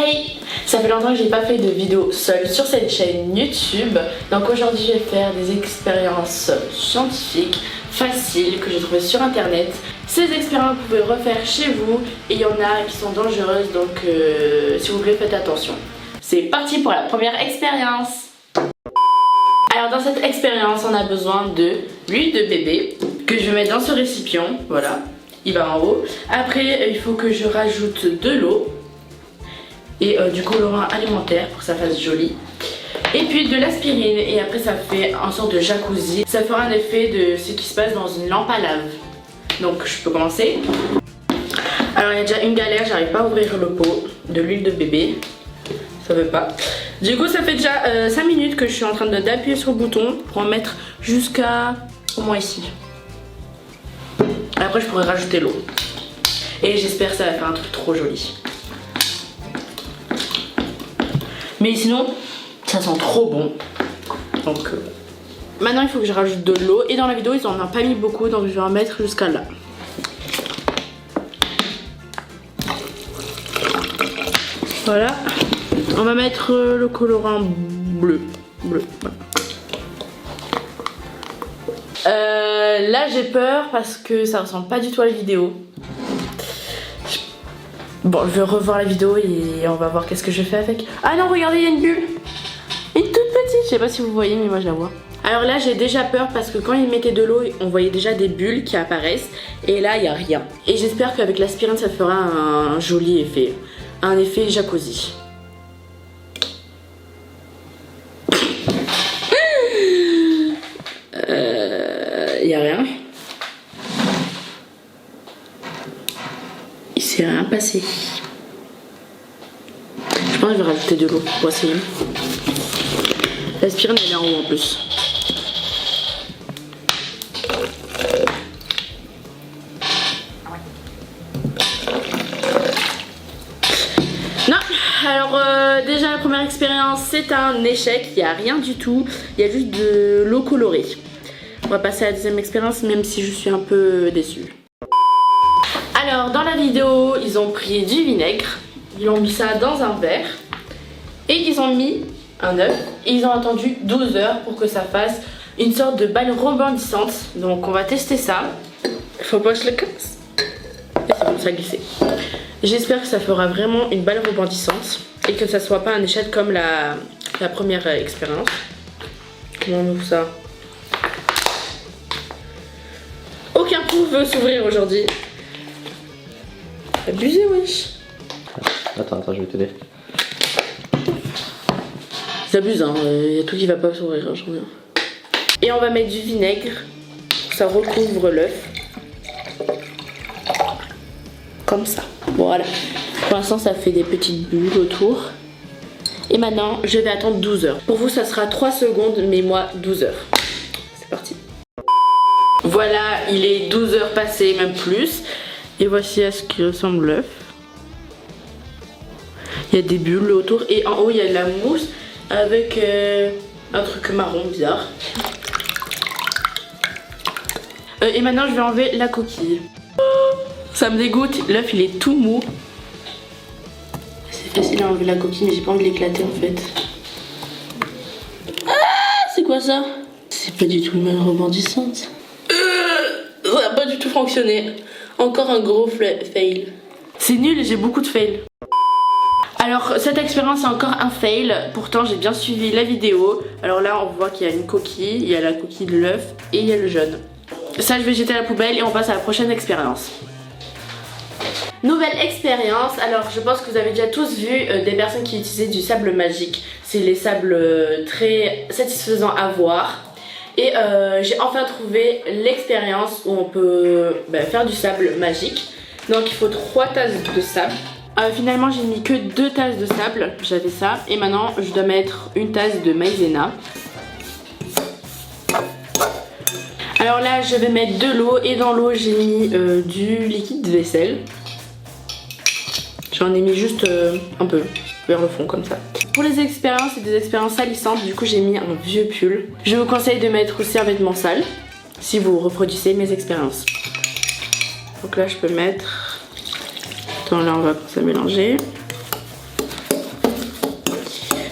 Hey, ça fait longtemps que j'ai pas fait de vidéo seule sur cette chaîne YouTube. Donc aujourd'hui je vais faire des expériences scientifiques faciles que j'ai trouvées sur internet. Ces expériences vous pouvez refaire chez vous et il y en a qui sont dangereuses, donc s'il vous plaît faites attention. C'est parti pour la première expérience. Alors dans cette expérience on a besoin de l'huile de bébé que je vais mettre dans ce récipient, voilà, il va en haut. Après il faut que je rajoute de l'eau et du colorant alimentaire pour que ça fasse joli. Et puis de l'aspirine et après ça fait une sorte de jacuzzi. Ça fera un effet de ce qui se passe dans une lampe à lave. Donc je peux commencer. Alors il y a déjà une galère, j'arrive pas à ouvrir le pot de l'huile de bébé. Ça veut pas. Du coup ça fait déjà 5 minutes que je suis en train d'appuyer sur le bouton pour en mettre jusqu'à au moins ici. Après je pourrais rajouter l'eau. Et j'espère que ça va faire un truc trop joli. Mais sinon ça sent trop bon. Donc maintenant il faut que je rajoute de l'eau. Et dans la vidéo ils en ont pas mis beaucoup, donc je vais en mettre jusqu'à là. Voilà. On va mettre le colorant bleu. Voilà. Là j'ai peur parce que ça ressemble pas du tout à la vidéo. Bon, je vais revoir la vidéo et on va voir qu'est-ce que je fais avec. Ah non, regardez, il y a une bulle. Une toute petite, je sais pas si vous voyez, mais moi je la vois. Alors là j'ai déjà peur parce que quand ils mettaient de l'eau, on voyait déjà des bulles qui apparaissent. Et là il n'y a rien. Et j'espère qu'avec l'aspirine ça fera un joli effet. Un effet jacuzzi. Il n'y a rien. Il s'est rien passé. Je pense que je vais rajouter de l'eau pour essayer. L'aspirine elle est en haut en plus. Non, alors déjà la première expérience c'est un échec, il n'y a rien du tout, il y a juste de l'eau colorée. On va passer à la deuxième expérience même si je suis un peu déçue. Alors dans la vidéo ils ont pris du vinaigre, ils ont mis ça dans un verre et ils ont mis un œuf et ils ont attendu 12 heures pour que ça fasse une sorte de balle rebondissante. Donc on va tester ça. Faut pas que je le casse. Et c'est bon, ça a glissé. J'espère que ça fera vraiment une balle rebondissante et que ça soit pas un échec comme la première expérience. Comment on ouvre ça? Aucun pot veut s'ouvrir aujourd'hui. Abusé, wesh. Attends, je vais t'aider. Ils abusent, hein. Il y a tout qui va pas s'ouvrir, hein, j'en ai un. Et on va mettre du vinaigre. Ça recouvre l'œuf. Comme ça. Voilà. Pour l'instant, ça fait des petites bulles autour. Et maintenant, je vais attendre 12 heures. Pour vous, ça sera 3 secondes, mais moi, 12 heures. C'est parti. Voilà, il est 12 heures passées, même plus. Et voici à ce qui ressemble l'œuf. Il y a des bulles autour. Et en haut, il y a de la mousse avec un truc marron bizarre. Et maintenant, je vais enlever la coquille. Oh, ça me dégoûte. L'œuf, il est tout mou. C'est facile à enlever la coquille, mais j'ai pas envie de l'éclater en fait. Ah, c'est quoi ça? C'est pas du tout une balle rebondissante. Ça n'a pas du tout fonctionné. Encore un gros fail. C'est nul, j'ai beaucoup de fails. Alors cette expérience est encore un fail. Pourtant j'ai bien suivi la vidéo. Alors là on voit qu'il y a une coquille. Il y a la coquille de l'œuf et il y a le jaune. Ça je vais jeter à la poubelle et on passe à la prochaine expérience. Nouvelle expérience. Alors je pense que vous avez déjà tous vu des personnes qui utilisaient du sable magique. C'est les sables très satisfaisants à voir. Et j'ai enfin trouvé l'expérience où on peut faire du sable magique. Donc il faut 3 tasses de sable. Finalement j'ai mis que 2 tasses de sable, j'avais ça. Et maintenant je dois mettre une tasse de maïzena. Alors là je vais mettre de l'eau et dans l'eau j'ai mis du liquide de vaisselle. J'en ai mis juste un peu vers le fond comme ça. Pour les expériences, c'est des expériences salissantes, du coup j'ai mis un vieux pull. Je vous conseille de mettre aussi un vêtement sale si vous reproduisez mes expériences. Donc là je peux mettre... Attends, là on va commencer à mélanger.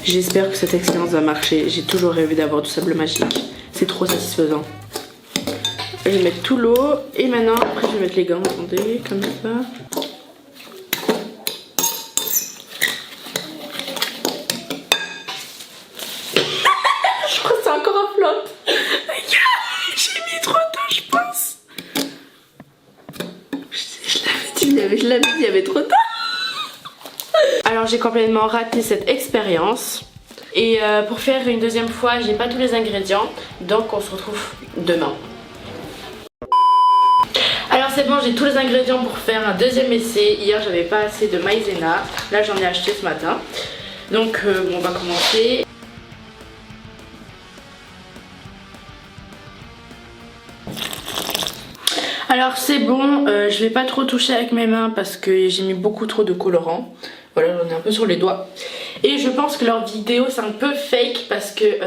J'espère que cette expérience va marcher. J'ai toujours rêvé d'avoir du sable magique. C'est trop satisfaisant. Je vais mettre tout l'eau et maintenant après je vais mettre les gants, attendez, comme ça. Je crois que c'est encore un flop. J'ai mis trop tôt je pense. Je l'avais dit, il y avait trop tard. Alors j'ai complètement raté cette expérience. Et pour faire une deuxième fois, j'ai pas tous les ingrédients. Donc on se retrouve demain. Alors c'est bon, j'ai tous les ingrédients pour faire un deuxième essai. Hier j'avais pas assez de maïzena. Là j'en ai acheté ce matin. Donc on va commencer. Alors c'est bon, je vais pas trop toucher avec mes mains parce que j'ai mis beaucoup trop de colorant. Voilà, j'en ai un peu sur les doigts. Et je pense que leur vidéo c'est un peu fake parce que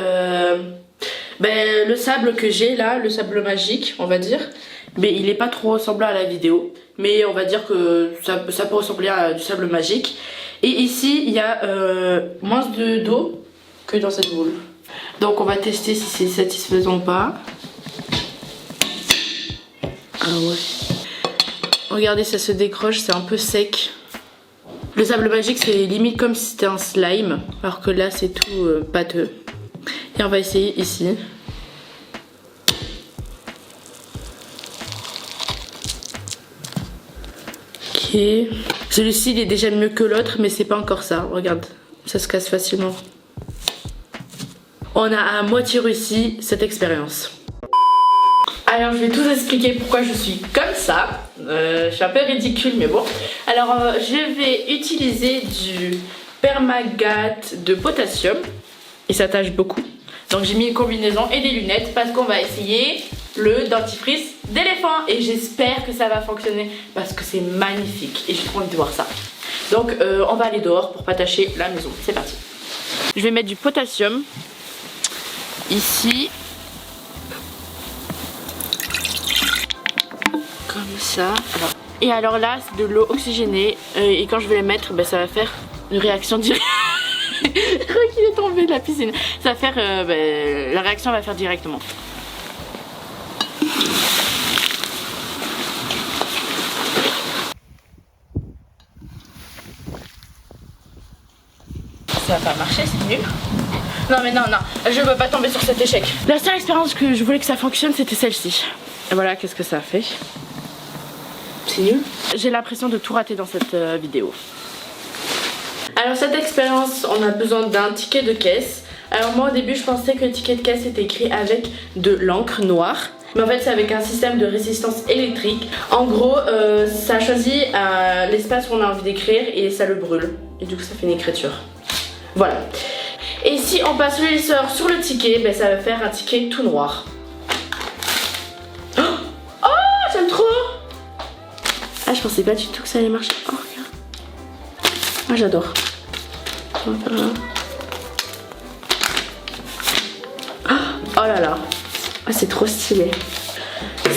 le sable que j'ai là, le sable magique on va dire, mais il est pas trop ressemblant à la vidéo. Mais on va dire que ça peut ressembler à du sable magique. Et ici il y a moins d'eau que dans cette boule. Donc on va tester si c'est satisfaisant ou pas. Ah ouais. Regardez, ça se décroche, c'est un peu sec. Le sable magique c'est limite comme si c'était un slime, alors que là c'est tout pâteux. Et on va essayer ici. Ok. Celui-ci il est déjà mieux que l'autre, mais c'est pas encore ça. Regarde, ça se casse facilement. On a à moitié réussi cette expérience. Alors je vais tout expliquer pourquoi je suis comme ça. Je suis un peu ridicule mais bon. Alors je vais utiliser du permagate de potassium. Il s'attache beaucoup. Donc j'ai mis une combinaison et des lunettes parce qu'on va essayer le dentifrice d'éléphant. Et j'espère que ça va fonctionner parce que c'est magnifique. Et j'ai trop envie de voir ça. Donc on va aller dehors pour pas tâcher la maison. C'est parti. Je vais mettre du potassium ici. Comme ça. Et alors là c'est de l'eau oxygénée et quand je vais les mettre ça va faire une réaction directe. Je crois qu'il est tombé de la piscine. Ça va faire la réaction va faire directement. Ça va pas marcher, c'est nul. Non mais non, je veux pas tomber sur cet échec. La seule expérience que je voulais que ça fonctionne c'était celle-ci. Et voilà, qu'est-ce que ça a fait. C'est nul. J'ai l'impression de tout rater dans cette vidéo. Alors cette expérience, on a besoin d'un ticket de caisse. Alors moi au début je pensais que le ticket de caisse était écrit avec de l'encre noire. Mais en fait c'est avec un système de résistance électrique. En gros ça choisit l'espace où on a envie d'écrire et ça le brûle. Et du coup ça fait une écriture. Voilà. Et si on passe le lisseur sur le ticket, ça va faire un ticket tout noir. Oh, j'aime trop. Ah, je pensais pas du tout que ça allait marcher. Oh, regarde. Moi, j'adore. Oh là là. Oh, c'est trop stylé.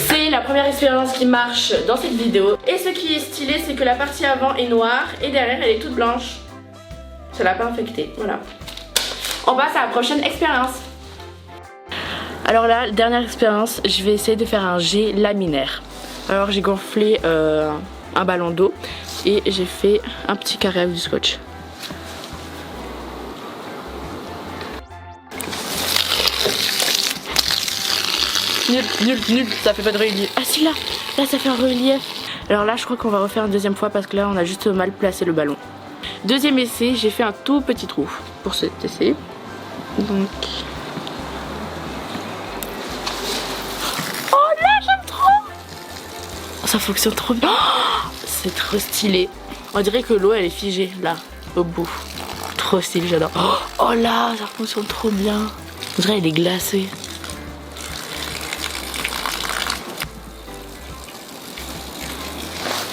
C'est la première expérience qui marche dans cette vidéo. Et ce qui est stylé, c'est que la partie avant est noire et derrière, elle est toute blanche. Ça l'a pas infecté. Voilà. On passe à la prochaine expérience. Alors là, dernière expérience, je vais essayer de faire un jet laminaire. Alors j'ai gonflé un ballon d'eau et j'ai fait un petit carré avec du scotch. Nul, ça fait pas de relief. Ah si là ça fait un relief. Alors là je crois qu'on va refaire une deuxième fois parce que là on a juste mal placé le ballon. Deuxième essai, j'ai fait un tout petit trou pour cet essai. Donc... Oh là, j'aime trop. Ça fonctionne trop bien. Oh, c'est trop stylé. On dirait que l'eau elle est figée là, au bout. Trop stylé, j'adore. Oh là, ça fonctionne trop bien. On dirait elle est glacée.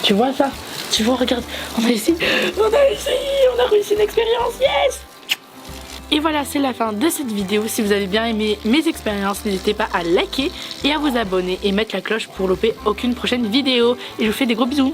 Tu vois ça? Tu vois, regarde, on a réussi une expérience, yes! Et voilà, c'est la fin de cette vidéo. Si vous avez bien aimé mes expériences, n'hésitez pas à liker et à vous abonner et mettre la cloche pour louper aucune prochaine vidéo. Et je vous fais des gros bisous.